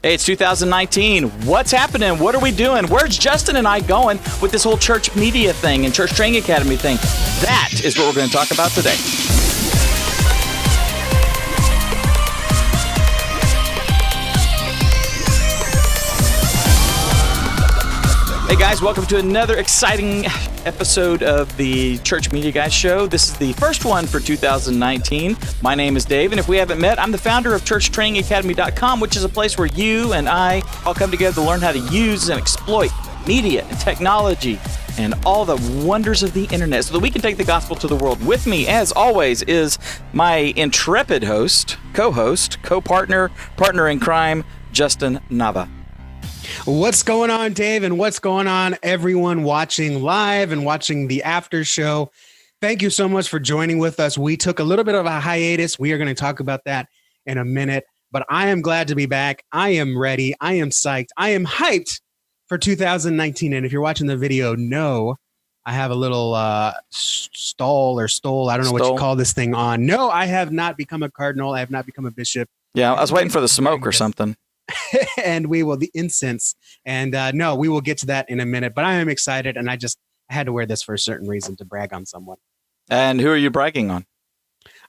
Hey, it's 2019. What's happening? What are we doing? Where's Justin and I going with this whole church media thing and church training academy thing? That is what we're going to talk about today. Hey guys, welcome to another exciting episode of the Church Media Guys Show. This is the first one for 2019. My name is Dave, and if we haven't met, I'm the founder of ChurchTrainingAcademy.com, which is a place where you and I all come together to learn how to use and exploit media and technology and all the wonders of the internet so that we can take the gospel to the world. With me, as always, is my intrepid host, co-host, co-partner, partner in crime, Justin Nava. What's going on, Dave? And what's going on, everyone watching live and watching the after show? Thank you so much for joining with us. We took a little bit of a hiatus. We are going to talk about that in a minute, but I am glad to be back. I am ready. I am psyched. I am hyped for 2019. And if you're watching the video, no, I have a little stole. I don't know what you call this thing on. No, I have not become a cardinal. I have not become a bishop. Yeah, I was waiting for the smoke or something. And the incense. And no, we will get to that in a minute. But I am excited, and I had to wear this for a certain reason, to brag on someone. And who are you bragging on?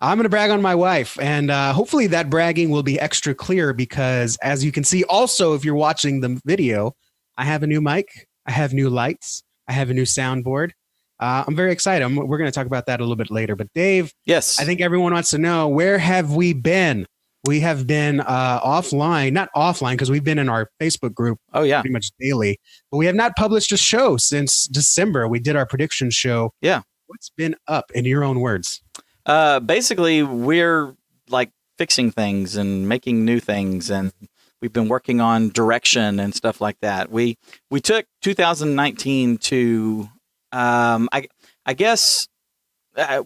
I'm going to brag on my wife. And hopefully that bragging will be extra clear because, as you can see, also, if you're watching the video, I have a new mic. I have new lights. I have a new soundboard. I'm very excited. We're going to talk about that a little bit later. But Dave, yes, I think everyone wants to know, where have we been? We have been offline, not offline, because we've been in our Facebook group pretty much daily, but we have not published a show since December. We did our prediction show. Yeah. What's been up, in your own words? Basically, we're like fixing things and making new things, and we've been working on direction and stuff like that. We took 2019 to, I guess...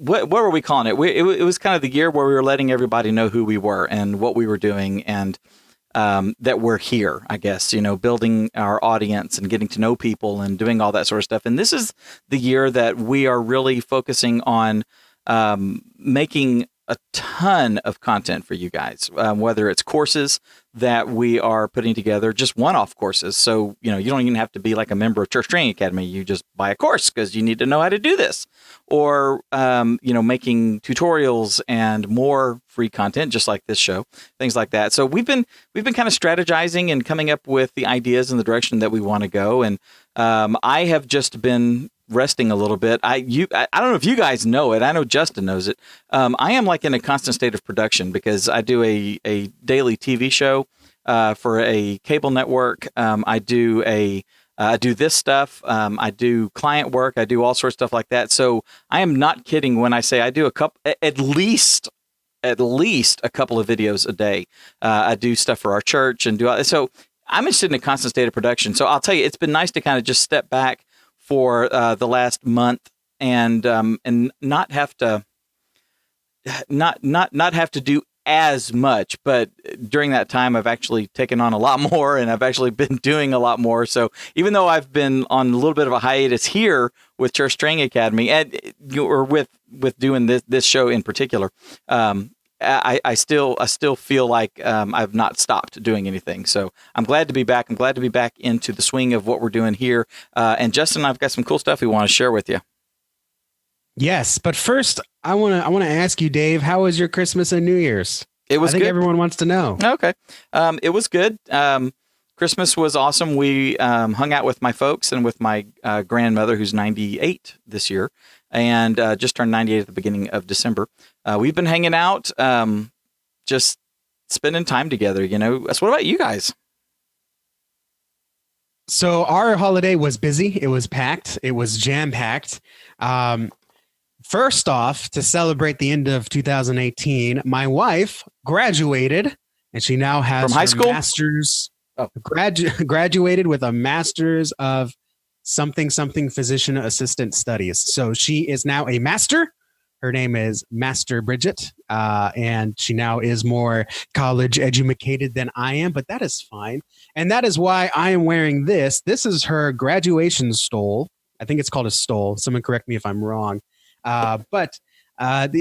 what were we calling it? It was kind of the year where we were letting everybody know who we were and what we were doing, and that we're here, I guess, building our audience and getting to know people and doing all that sort of stuff. And this is the year that we are really focusing on making a ton of content for you guys, whether it's courses that we are putting together, just one-off courses. So, you don't even have to be like a member of Church Training Academy. You just buy a course because you need to know how to do this. Or, making tutorials and more free content, just like this show, things like that. So we've been kind of strategizing and coming up with the ideas and the direction that we want to go. And I have just been resting a little bit. I don't know if you guys know it. I know Justin knows it. I am like in a constant state of production because I do a daily TV show for a cable network. I do this stuff. I do client work. I do all sorts of stuff like that. So I am not kidding when I say I do at least a couple of videos a day. I do stuff for our church and so I'm interested in a constant state of production. So I'll tell you, it's been nice to kind of just step back for the last month and not have to do as much, but during that time I've actually taken on a lot more and I've actually been doing a lot more. So even though I've been on a little bit of a hiatus here with Church Training Academy or with doing this show in particular, I still feel like I've not stopped doing anything. So I'm glad to be back. I'm glad to be back into the swing of what we're doing here. And Justin and I've got some cool stuff we want to share with you. Yes, but first I want to ask you, Dave, how was your Christmas and New Year's? It was I think good. Everyone wants to know. Okay. It was good. Christmas was awesome. We hung out with my folks and with my grandmother, who's 98 this year, and just turned 98 at the beginning of December. We've been hanging out, just spending time together, So what about you guys? So our holiday was busy. It was packed. It was jam-packed. First off, to celebrate the end of 2018, my wife graduated, and she now has from high school master's. Graduated with a master's of something physician assistant studies. So she is now a master. Her name is Master Bridget, and she now is more college educated than I am, but that is fine. And that is why I am wearing this. This is her graduation stole. I think it's called a stole. Someone correct me if I'm wrong. But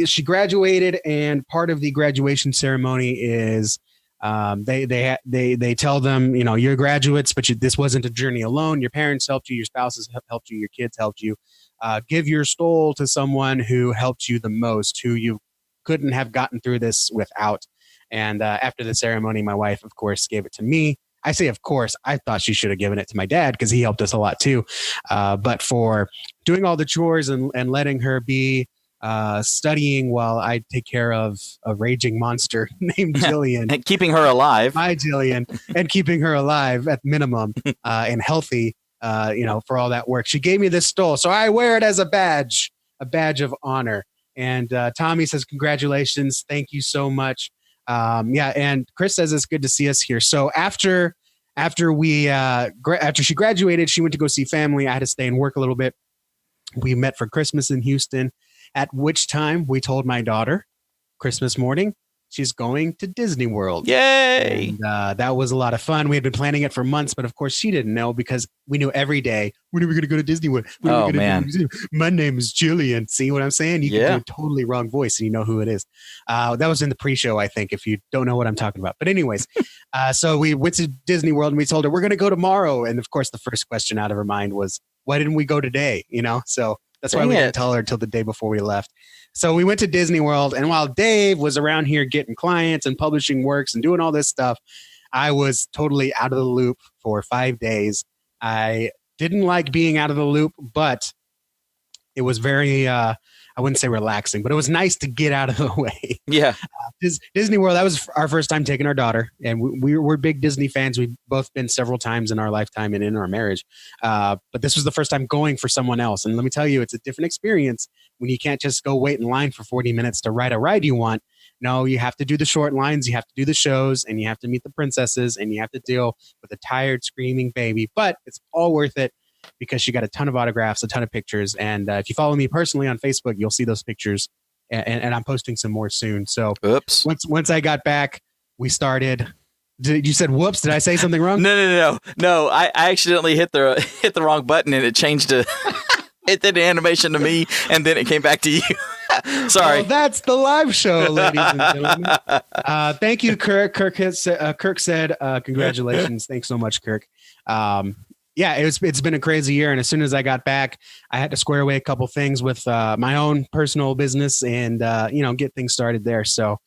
she graduated, and part of the graduation ceremony is They tell them, you're graduates, but this wasn't a journey alone. Your parents helped you, your spouses helped you, your kids helped you. Give your stole to someone who helped you the most, who you couldn't have gotten through this without. And after the ceremony, my wife, of course, gave it to me. I say, of course, I thought she should have given it to my dad because he helped us a lot too. But for doing all the chores and letting her be studying while I take care of a raging monster named Jillian. And keeping her alive. My Jillian. And keeping her alive at minimum and healthy, for all that work. She gave me this stole. So I wear it as a badge of honor. And Tommy says, congratulations. Thank you so much. And Chris says it's good to see us here. So after she graduated, she went to go see family. I had to stay and work a little bit. We met for Christmas in Houston, at which time we told my daughter Christmas morning she's going to Disney World. Yay! And that was a lot of fun. We had been planning it for months, but of course she didn't know because we knew every day, when are we going to go to Disney World? Oh, man. My name is Jillian. See what I'm saying? You can do a totally wrong voice and you know who it is. That was in the pre-show, I think, if you don't know what I'm talking about. But anyways, so we went to Disney World and we told her, we're going to go tomorrow. And of course, the first question out of her mind was, why didn't we go today? So that's why we didn't tell her until the day before we left. So we went to Disney World, and while Dave was around here getting clients and publishing works and doing all this stuff, I was totally out of the loop for 5 days. I didn't like being out of the loop, but it was very, I wouldn't say relaxing, but it was nice to get out of the way. Yeah. Disney World, that was our first time taking our daughter, and we're big Disney fans. We've both been several times in our lifetime and in our marriage. But this was the first time going for someone else. And let me tell you, it's a different experience when you can't just go wait in line for 40 minutes to ride a ride you want. No, you have to do the short lines, you have to do the shows, and you have to meet the princesses, and you have to deal with a tired, screaming baby. But it's all worth it, because she got a ton of autographs, a ton of pictures. And if you follow me personally on Facebook, you'll see those pictures. And I'm posting some more soon. So oops. Once I got back, we started. You said whoops? Did I say something wrong? No. I accidentally hit the wrong button and it changed it did an animation to me and then it came back to you. Sorry. Well, that's the live show, ladies and gentlemen. Thank you, Kirk. Kirk said, congratulations. Thanks so much, Kirk. It's been a crazy year. And as soon as I got back, I had to square away a couple things with my own personal business and, get things started there. So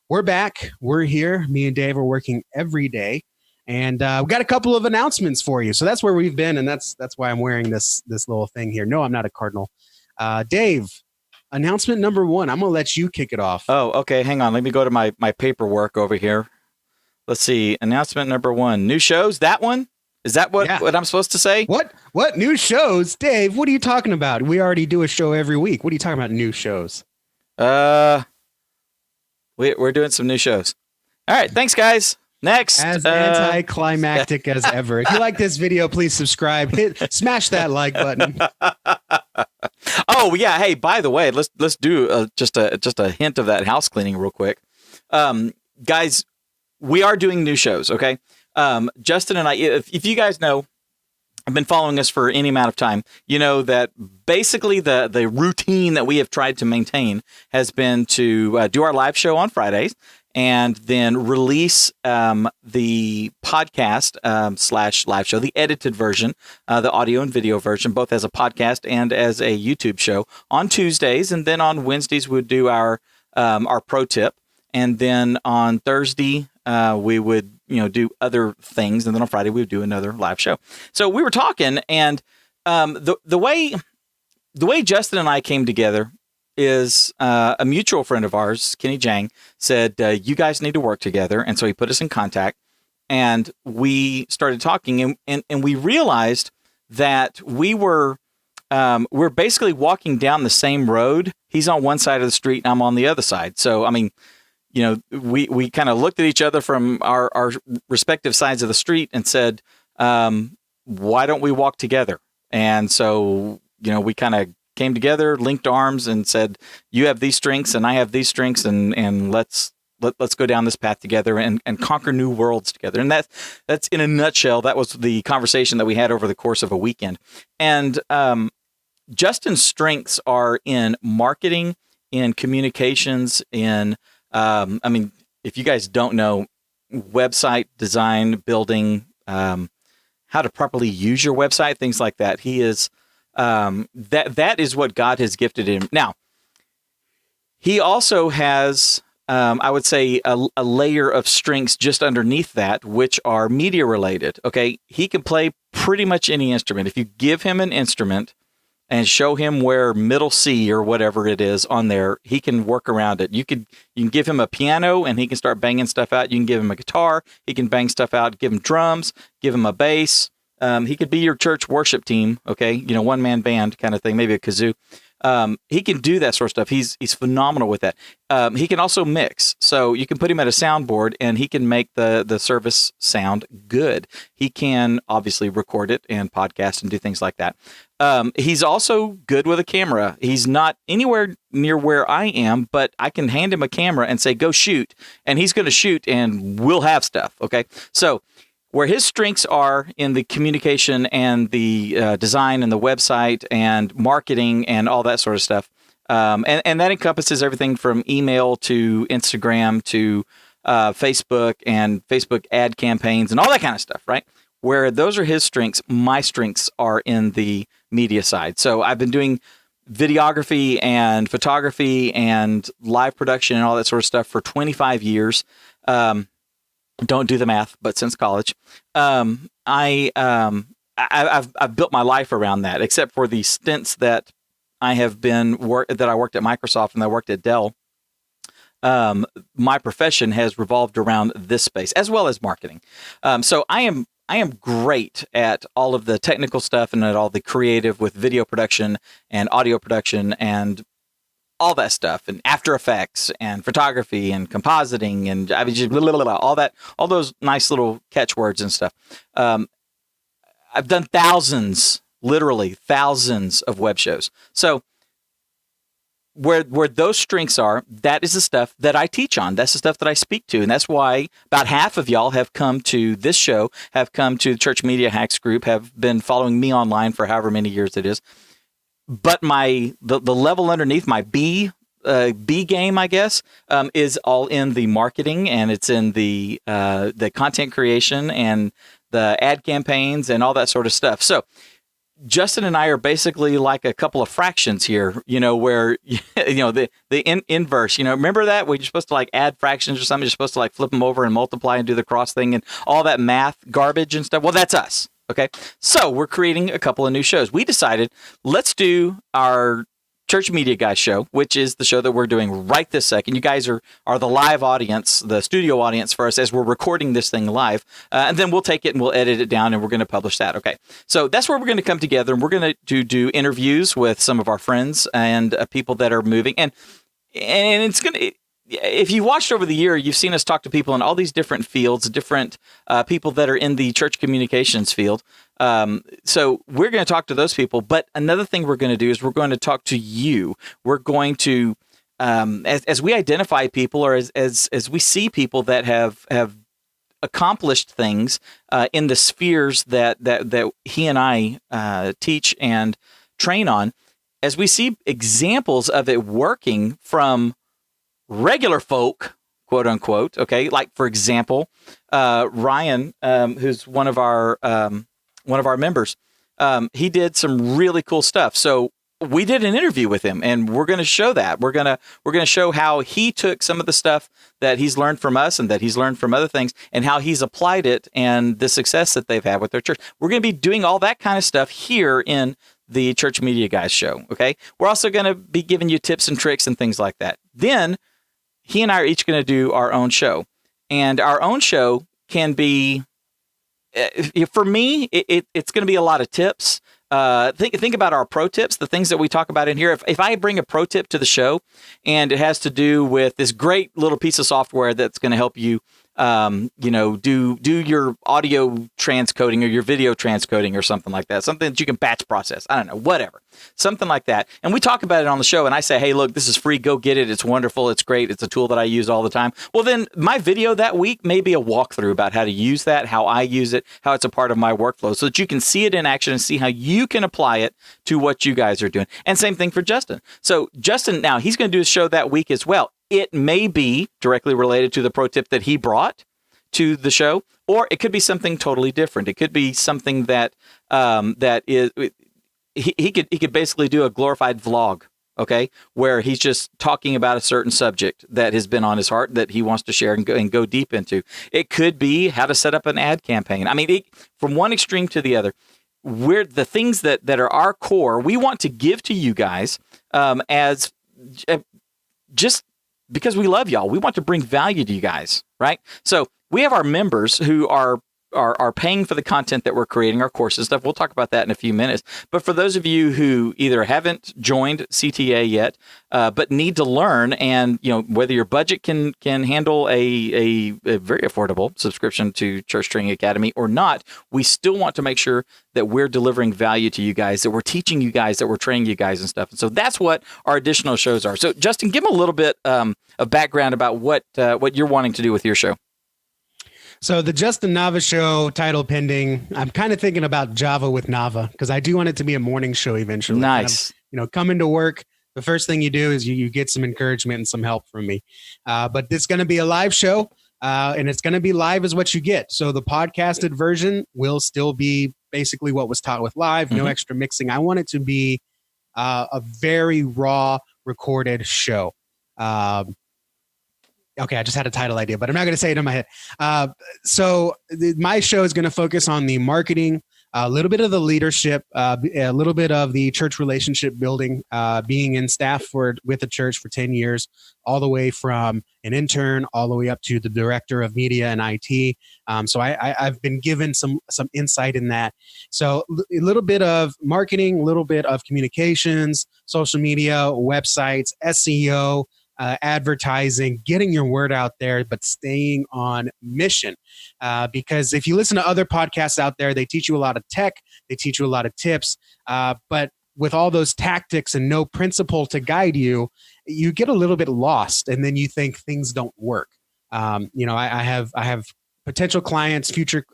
we're back. We're here. Me and Dave are working every day. And we got a couple of announcements for you. So that's where we've been. And that's why I'm wearing this little thing here. No, I'm not a Cardinal. Dave, announcement number 1. I'm going to let you kick it off. Oh, okay. Hang on. Let me go to my paperwork over here. Let's see. Announcement number 1. New shows. That one? Is that what I'm supposed to say? What new shows? Dave, what are you talking about? We already do a show every week. What are you talking about, new shows? We're doing some new shows. All right. Thanks, guys. Next. As anticlimactic as ever. If you like this video, please subscribe. Smash that like button. Oh, yeah. Hey, by the way, let's do just a hint of that house cleaning real quick. Guys, we are doing new shows, okay? Justin and I, if you guys know, have been following us for any amount of time, you know that basically the routine that we have tried to maintain has been to do our live show on Fridays and then release the podcast / live show, the edited version, the audio and video version, both as a podcast and as a YouTube show on Tuesdays. And then on Wednesdays, we'd do our pro tip. And then on Thursday, we would, do other things. And then on Friday, we would do another live show. So we were talking, and the way Justin and I came together is a mutual friend of ours, Kenny Jang, said, you guys need to work together. And so he put us in contact, and we started talking, and we realized that we're basically walking down the same road. He's on one side of the street and I'm on the other side. So, I mean, we kind of looked at each other from our respective sides of the street and said, why don't we walk together? And so, we kind of came together, linked arms, and said, you have these strengths and I have these strengths, and let's go down this path together and conquer new worlds together. And that's in a nutshell. That was the conversation that we had over the course of a weekend. And Justin's strengths are in marketing, in communications, in if you guys don't know, website design, building, how to properly use your website, things like that. He is that is what God has gifted him. Now, he also has, I would say, a layer of strengths just underneath that, which are media related. Okay, he can play pretty much any instrument. If you give him an instrument and show him where middle C or whatever it is on there, he can work around it. You can give him a piano and he can start banging stuff out. You can give him a guitar, he can bang stuff out. Give him drums, give him a bass. He could be your church worship team. Okay, one man band kind of thing, maybe a kazoo. He can do that sort of stuff. He's phenomenal with that. He can also mix. So you can put him at a soundboard and he can make the service sound good. He can obviously record it and podcast and do things like that. He's also good with a camera. He's not anywhere near where I am, but I can hand him a camera and say, go shoot. And he's going to shoot and we'll have stuff. Okay. So where his strengths are in the communication and the design and the website and marketing and all that sort of stuff. And that encompasses everything from email to Instagram to Facebook and Facebook ad campaigns and all that kind of stuff, right? Where those are his strengths, my strengths are in the media side. So I've been doing videography and photography and live production and all that sort of stuff for 25 years. Don't do the math, but since college, I've built my life around that, except for the stints that I have that I worked at Microsoft and I worked at Dell. My profession has revolved around this space as well as marketing. So I am great at all of the technical stuff and at all the creative with video production and audio production and all that stuff, and After Effects and photography and compositing and I mean, just all that, all those nice little catchwords and stuff. I've done literally thousands of web shows. So where those strengths are, that is the stuff that I teach on. That's the stuff that I speak to. And that's why about half of y'all have come to this show, have come to the Church Media Hacks group, have been following me online for however many years it is. But the level underneath, my B game, I guess, is all in the marketing, and it's in the content creation and the ad campaigns and all that sort of stuff. So Justin and I are basically like a couple of fractions here, where the inverse. Remember that when you're supposed to like add fractions or something, you're supposed to like flip them over and multiply and do the cross thing and all that math garbage and stuff. Well, that's us. Okay, so we're creating a couple of new shows. We decided let's do our Church Media Guys show, which is the show that we're doing right this second. You guys are the live audience, the studio audience for us as we're recording this thing live. And then we'll take it and we'll edit it down and we're going to publish that. Okay, so that's where we're going to come together and we're going to do interviews with some of our friends and people that are moving. And it's going to... If you watched over the year, you've seen us talk to people in all these different fields, different people that are in the church communications field. So we're going to talk to those people. But another thing we're going to do is we're going to talk to you. We're going to, as we identify people or as we see people that have accomplished things in the spheres that he and I teach and train on, as we see examples of it working from regular folk, quote unquote. Okay, like for example, Ryan, who's one of our members, he did some really cool stuff. So we did an interview with him, and we're going to show that. We're gonna show how he took some of the stuff that he's learned from us and that he's learned from other things, and how he's applied it and the success that they've had with their church. We're going to be doing all that kind of stuff here in the Church Media Guys show. Okay, we're also going to be giving you tips and tricks and things like that. Then he and I are each going to do our own show. And our own show can be, for me, it's going to be a lot of tips. Think about our pro tips, the things that we talk about in here. If I bring a pro tip to the show and it has to do with this great little piece of software that's going to help you, do your audio transcoding or your video transcoding or something like that, something that you can batch process. I don't know, whatever, something like that. And we talk about it on the show and I say, hey, look, this is free. Go get it. It's wonderful. It's great. It's a tool that I use all the time. Well, then my video that week may be a walkthrough about how to use that, how I use it, how it's a part of my workflow so that you can see it in action and see how you can apply it to what you guys are doing. And same thing for Justin. So Justin, now he's going to do a show that week as well. It may be directly related to the pro tip that he brought. to the show, or it could be something totally different. It could be something that that is he could basically do a glorified vlog, okay, where he's just talking about a certain subject that has been on his heart that he wants to share and go deep into. It could be how to set up an ad campaign. I mean, from one extreme to the other. We're the things that are our core. We want to give to you guys as just because we love y'all. We want to bring value to you guys, right? So we have our members who are paying for the content that we're creating, our courses stuff. We'll talk about that in a few minutes. But for those of you who either haven't joined CTA yet, but need to learn, and whether your budget can handle a very affordable subscription to Church Training Academy or not, we still want to make sure that we're delivering value to you guys, that we're teaching you guys, that we're training you guys and stuff. And so that's what our additional shows are. So Justin, give them a little bit of background about what you're wanting to do with your show. So the Justin Nava Show, title pending. I'm kind of thinking about Java with Nava because I do want it to be a morning show eventually. Nice. Kind of, come into work. The first thing you do is you get some encouragement and some help from me. But it's going to be a live show, and it's going to be live is what you get. So the podcasted version will still be basically what was taught with live, no extra mixing. I want it to be a very raw recorded show. Okay, I just had a title idea, but I'm not going to say it in my head. My show is going to focus on the marketing, a little bit of the leadership, a little bit of the church relationship building, being in staff with the church for 10 years, all the way from an intern all the way up to the director of media and IT. So I've been given some insight in that. So a little bit of marketing, a little bit of communications, social media, websites, SEO, advertising, getting your word out there, but staying on mission. Because if you listen to other podcasts out there, they teach you a lot of tech, they teach you a lot of tips, but with all those tactics and no principle to guide you, you get a little bit lost, and then you think things don't work. I have potential clients, future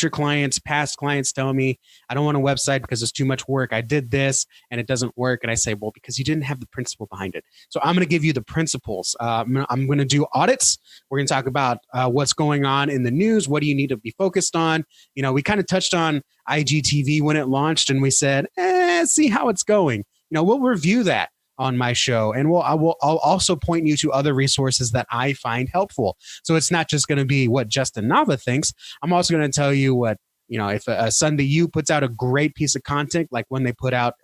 clients, past clients tell me, I don't want a website because it's too much work. I did this and it doesn't work. And I say, well, because you didn't have the principle behind it. So I'm going to give you the principles. I'm going to do audits. We're going to talk about what's going on in the news. What do you need to be focused on? We kind of touched on IGTV when it launched, and we said, see how it's going. We'll review that on my show, and I'll also point you to other resources that I find helpful. So it's not just going to be what Justin Nava thinks. I'm also going to tell you what, if a Sunday U puts out a great piece of content, like when they put out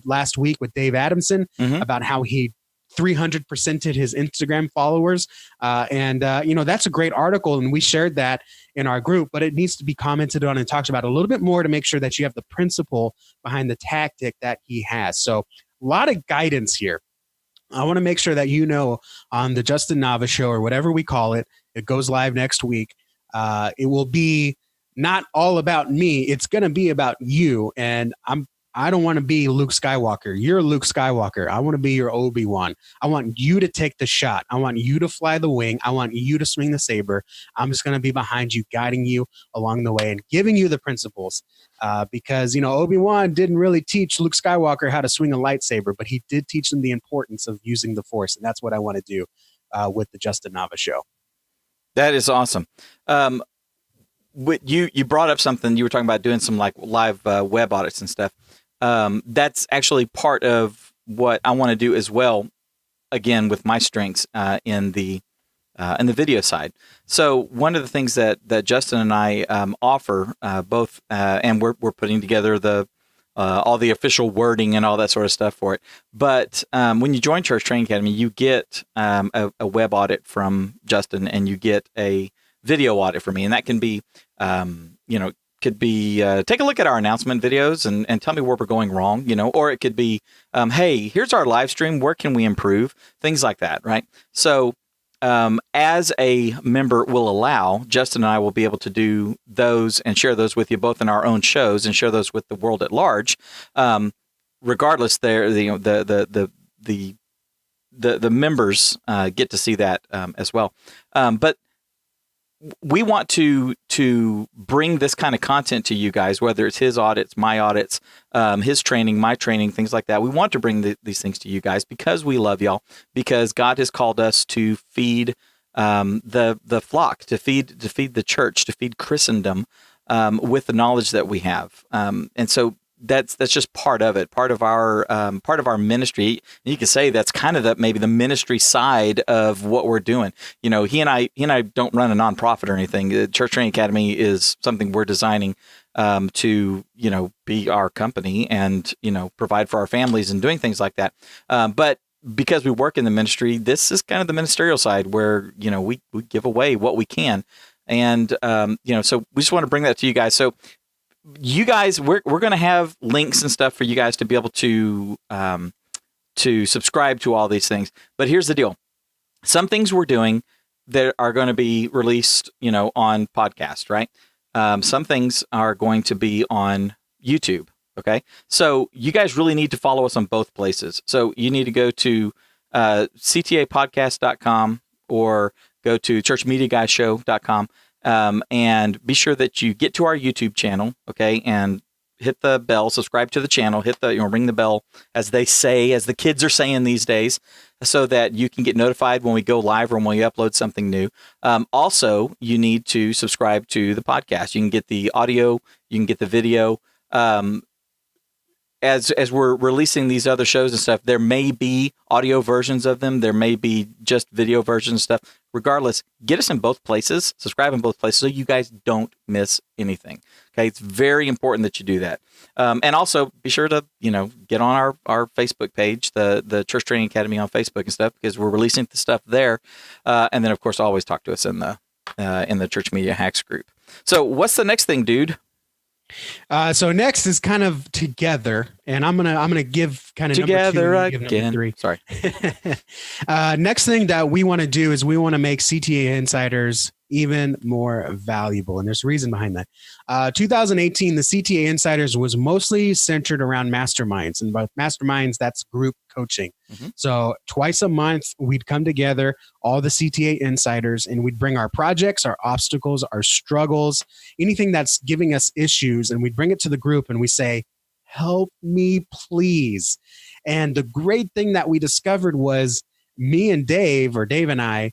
last week with Dave Adamson about how he 300%ed his Instagram followers. That's a great article, and we shared that in our group, but it needs to be commented on and talked about a little bit more to make sure that you have the principle behind the tactic that he has. So a lot of guidance here. I want to make sure that on the Justin Nava Show, or whatever we call it, it goes live next week. It will be not all about me. It's going to be about you. And I don't want to be Luke Skywalker. You're Luke Skywalker. I want to be your Obi-Wan. I want you to take the shot. I want you to fly the wing. I want you to swing the saber. I'm just going to be behind you, guiding you along the way and giving you the principles. Because, Obi-Wan didn't really teach Luke Skywalker how to swing a lightsaber, but he did teach him the importance of using the Force. And that's what I want to do with the Justin Nava Show. That is awesome. You brought up something. You were talking about doing some like live web audits and stuff. That's actually part of what I want to do as well. Again, with my strengths in the video side. So one of the things that Justin and I offer both, and we're putting together all the official wording and all that sort of stuff for it. But when you join Church Training Academy, you get a web audit from Justin, and you get a video audit from me, and that can be could be take a look at our announcement videos and tell me where we're going wrong, or it could be, hey, here's our live stream. Where can we improve? Things like that, right? So as a member will allow, Justin and I will be able to do those and share those with you both in our own shows and share those with the world at large. Regardless, the members get to see that as well. But we want to bring this kind of content to you guys, whether it's his audits, my audits, his training, my training, things like that. We want to bring these things to you guys because we love y'all, because God has called us to feed the flock, to feed the church, to feed Christendom with the knowledge that we have. And so that's just part of it, part of our ministry. You could say that's kind of maybe the ministry side of what we're doing. You know, he and I don't run a nonprofit or anything. The Church Training Academy is something we're designing to, you know, be our company and, you know, provide for our families and doing things like that. But because we work in the ministry, this is kind of the ministerial side where, you know, we give away what we can. And, you know, so we just want to bring that to you guys. So you guys, we're going to have links and stuff for you guys to be able to subscribe to all these things. But here's the deal. Some things we're doing that are going to be released, you know, on podcast, right? Some things are going to be on YouTube. Okay. So you guys really need to follow us on both places. So you need to go to ctapodcast.com or go to churchmediaguyshow.com. And be sure that you get to our YouTube channel, okay, and hit the bell, subscribe to the channel, hit the, you know, ring the bell, as they say, as the kids are saying these days, so that you can get notified when we go live or when we upload something new. Also, you need to subscribe to the podcast. You can get the audio, you can get the video. As we're releasing these other shows and stuff, there may be audio versions of them. There may be just video versions and stuff. Regardless, get us in both places, subscribe in both places so you guys don't miss anything. Okay, it's very important that you do that. And also be sure to, you know, get on our Facebook page, the Church Training Academy on Facebook and stuff, because we're releasing the stuff there. And then of course always talk to us in the Church Media Hacks group. So what's the next thing, dude? So next is kind of together, and I'm gonna give kind of together number 2, again. Number 3. Sorry. Next thing that we want to do is we want to make CTA Insiders even more valuable, and there's a reason behind that. 2018, the CTA Insiders was mostly centered around masterminds, and by masterminds, that's group coaching. Mm-hmm. So twice a month, we'd come together, all the CTA Insiders, and we'd bring our projects, our obstacles, our struggles, anything that's giving us issues, and we'd bring it to the group, and we say, help me, please. And the great thing that we discovered was me and Dave, or Dave and I,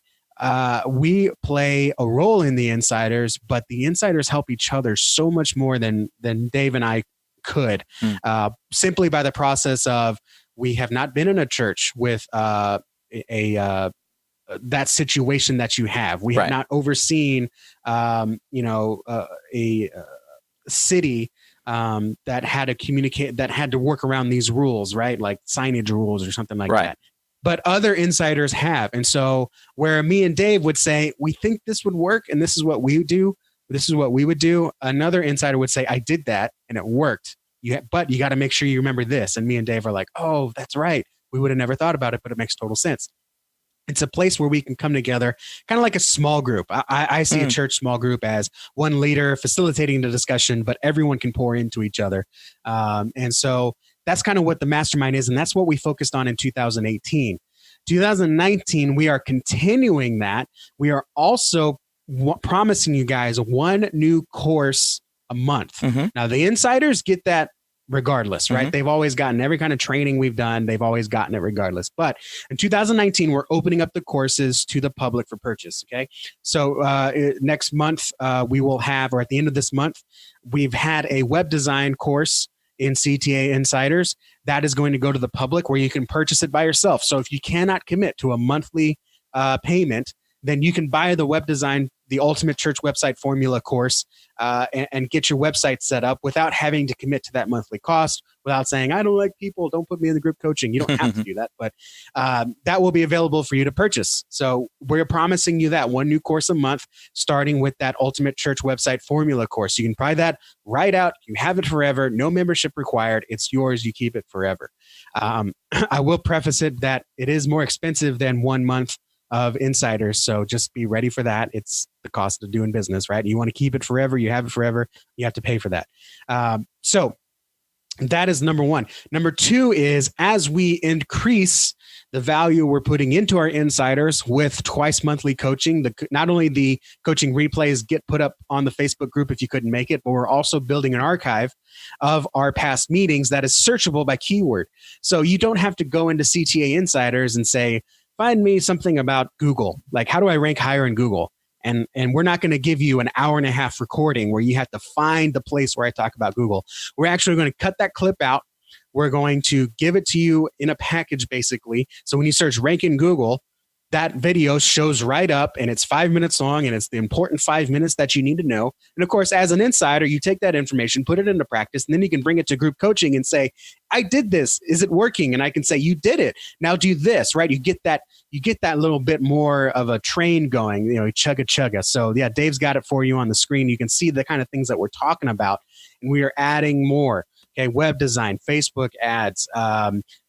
we play a role in the Insiders, but the Insiders help each other so much more than Dave and I could, simply by the process of we have not been in a church with that situation that you have. We have not overseen, a city that had to communicate, that had to work around these rules, right? Like signage rules or something like that. But other Insiders have. And so where me and Dave would say, we think this would work and this is what we do, this is what we would do, another Insider would say, I did that and it worked. But you got to make sure you remember this. And me and Dave are like, oh, that's right. We would have never thought about it, but it makes total sense. It's a place where we can come together, kind of like a small group. I see a church small group as one leader facilitating the discussion, but everyone can pour into each other. And so that's kind of what the mastermind is. And that's what we focused on in 2018. 2019, we are continuing that. We are also promising you guys one new course a month. Mm-hmm. Now, the Insiders get that regardless, right? Mm-hmm. They've always gotten every kind of training we've done. They've always gotten it regardless. But in 2019, we're opening up the courses to the public for purchase. Okay. So next month, we will have, or at the end of this month, we've had a web design course in CTA Insiders that is going to go to the public where you can purchase it by yourself. So if you cannot commit to a monthly payment, then you can buy the web design, the Ultimate Church Website Formula course, and get your website set up without having to commit to that monthly cost, without saying, I don't like people, don't put me in the group coaching. You don't have to do that, but that will be available for you to purchase. So we're promising you that one new course a month, starting with that Ultimate Church Website Formula course. You can buy that right out. You have it forever. No membership required. It's yours. You keep it forever. I will preface it that it is more expensive than 1 month of Insiders. So just be ready for that. It's the cost of doing business, right? You want to keep it forever. You have it forever. You have to pay for that. So that is number one. Number two is as we increase the value we're putting into our Insiders with twice monthly coaching, not only the coaching replays get put up on the Facebook group if you couldn't make it, but we're also building an archive of our past meetings that is searchable by keyword. So you don't have to go into CTA Insiders and say, find me something about Google. Like, how do I rank higher in Google? And we're not going to give you an hour and a half recording where you have to find the place where I talk about Google. We're actually going to cut that clip out. We're going to give it to you in a package, basically. So when you search rank in Google, that video shows right up, and it's 5 minutes long, and it's the important 5 minutes that you need to know. And of course, as an insider, you take that information, put it into practice, and then you can bring it to group coaching and say, I did this. Is it working? And I can say, you did it. Now do this, right? You get that little bit more of a train going, chugga. So yeah, Dave's got it for you on the screen. You can see the kind of things that we're talking about, and we are adding more. Okay, web design, Facebook ads,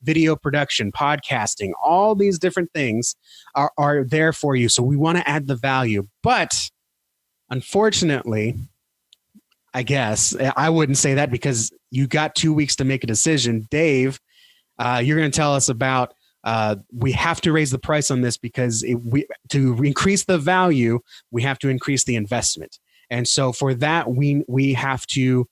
video production, podcasting, all these different things are there for you. So we want to add the value. But unfortunately, I guess, I wouldn't say that because you got 2 weeks to make a decision. Dave, you're going to tell us about we have to raise the price on this because to increase the value, we have to increase the investment. And so for that, we have to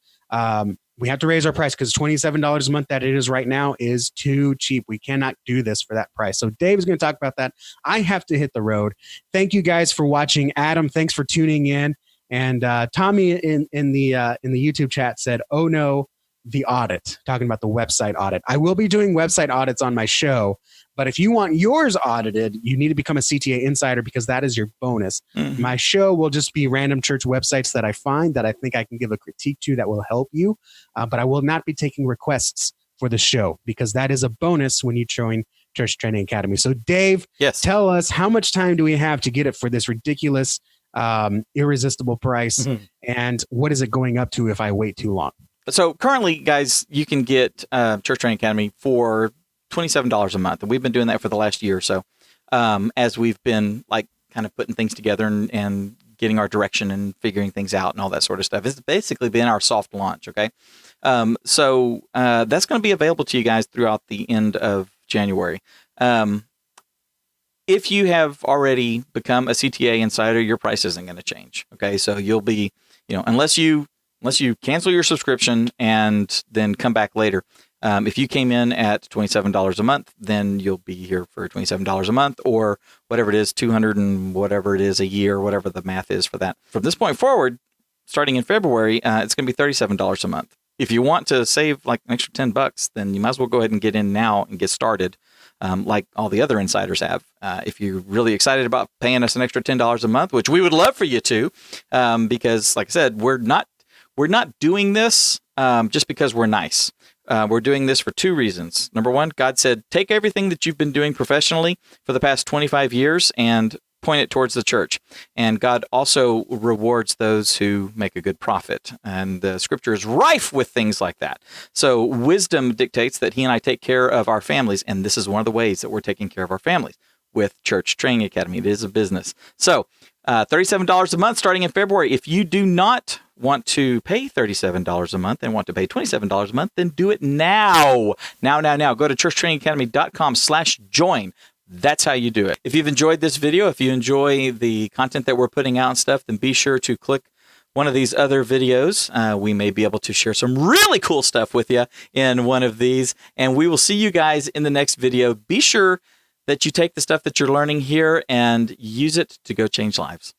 raise our price because $27 a month that it is right now is too cheap. We cannot do this for that price. So Dave is going to talk about that. I have to hit the road. Thank you guys for watching. Adam, thanks for tuning in. And Tommy in the YouTube chat said, "Oh no, the audit," talking about the website audit. I will be doing website audits on my show, but if you want yours audited, you need to become a CTA insider because that is your bonus. Mm-hmm. My show will just be random church websites that I find that I think I can give a critique to that will help you, but I will not be taking requests for the show because that is a bonus when you join Church Training Academy. So Dave, yes, tell us, how much time do we have to get it for this ridiculous, irresistible price? Mm-hmm. And what is it going up to if I wait too long? So currently, guys, you can get Church Training Academy for $27 a month. And we've been doing that for the last year or so as we've been kind of putting things together and getting our direction and figuring things out and all that sort of stuff. It's basically been our soft launch, okay? So that's going to be available to you guys throughout the end of January. If you have already become a CTA insider, your price isn't going to change, okay? So you'll be, unless you cancel your subscription and then come back later. If you came in at $27 a month, then you'll be here for $27 a month or whatever it is, $200 and whatever it is a year, whatever the math is for that. From this point forward, starting in February, it's going to be $37 a month. If you want to save an extra $10, then you might as well go ahead and get in now and get started, like all the other insiders have. If you're really excited about paying us an extra $10 a month, which we would love for you to, because like I said, we're not doing this just because we're nice. We're doing this for two reasons. Number one, God said, take everything that you've been doing professionally for the past 25 years and point it towards the church. And God also rewards those who make a good profit. And the scripture is rife with things like that. So wisdom dictates that he and I take care of our families. And this is one of the ways that we're taking care of our families with Church Training Academy. It is a business. So $37 a month starting in February. If you do not want to pay $37 a month and want to pay $27 a month, then do it now. Now. Go to churchtrainingacademy.com/join. That's how you do it. If you've enjoyed this video, if you enjoy the content that we're putting out and stuff, then be sure to click one of these other videos. We may be able to share some really cool stuff with you in one of these. And we will see you guys in the next video. Be sure that you take the stuff that you're learning here and use it to go change lives.